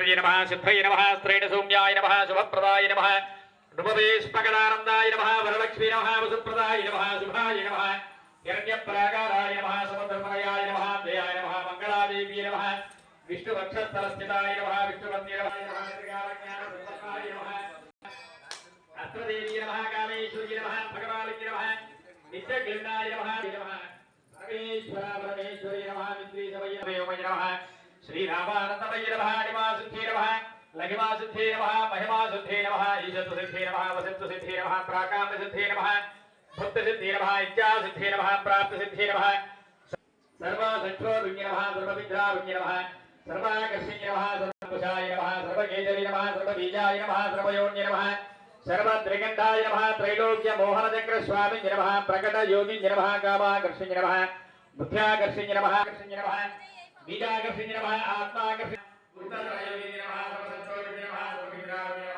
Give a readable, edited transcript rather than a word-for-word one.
सिद्धाय नमः सिद्धये नमः स्त्रेण सौम्याय नमः शुभप्रदाय नमः नृपवेशपकदानन्दाय नमः वरलक्ष्मी नमः वसुप्रदाय नमः शुभाय नमः हिरण्यप्राकाराय नमः समुद्रमयाय नमः जयाय नमः मंगलादेवी नमः विष्णुवक्षस्थलस्थिताय नमः विष्णुवन्द्याय नमः त्रिकालज्ञानसम्पन्नाय नमः अस्त्रदेवी नमः कामेश्वरी नमः भगवालिनी नमः नित्यगृह्णाय नमः परमेश्वरा परमेश्वरी नमः विद्वेषमयी नमः श्रीरामानन्दमयी नमः निवासिद्धे नमः लघिमासिद्धे नमः महिमासिद्धे नमः ईशत्वसिद्धे नमः वसित्वसिद्धे नमः प्राकाम्यसिद्धे नमः भक्तसिद्धे नमः इच्छासिद्धे नमः प्राप्तसिद्धे नमः सर्वसंक्षोभिन्य नमः सर्वविद्राभिन्य नमः सर्वाकर्षिण्य नमः सर्वकुशाय नमः सर्वकेजरी नमः सर्वबीजाय नमः सर्वयोन्य नमः सर्वत्रिगण्डाय नमः त्रैलोक्य मोहनचक्रस्वामिन्य नमः प्रकटयोगिन्य नमः कामाकर्षिण्य नमः बुद्ध्याकर्षिण्य नमः कर्षिण्य नमः बीजाकर्षिण्य नमः आत्माकर्षिण्य नमः सर्वसंक्षोभिन्य नमः सर्वविद्राभिन्य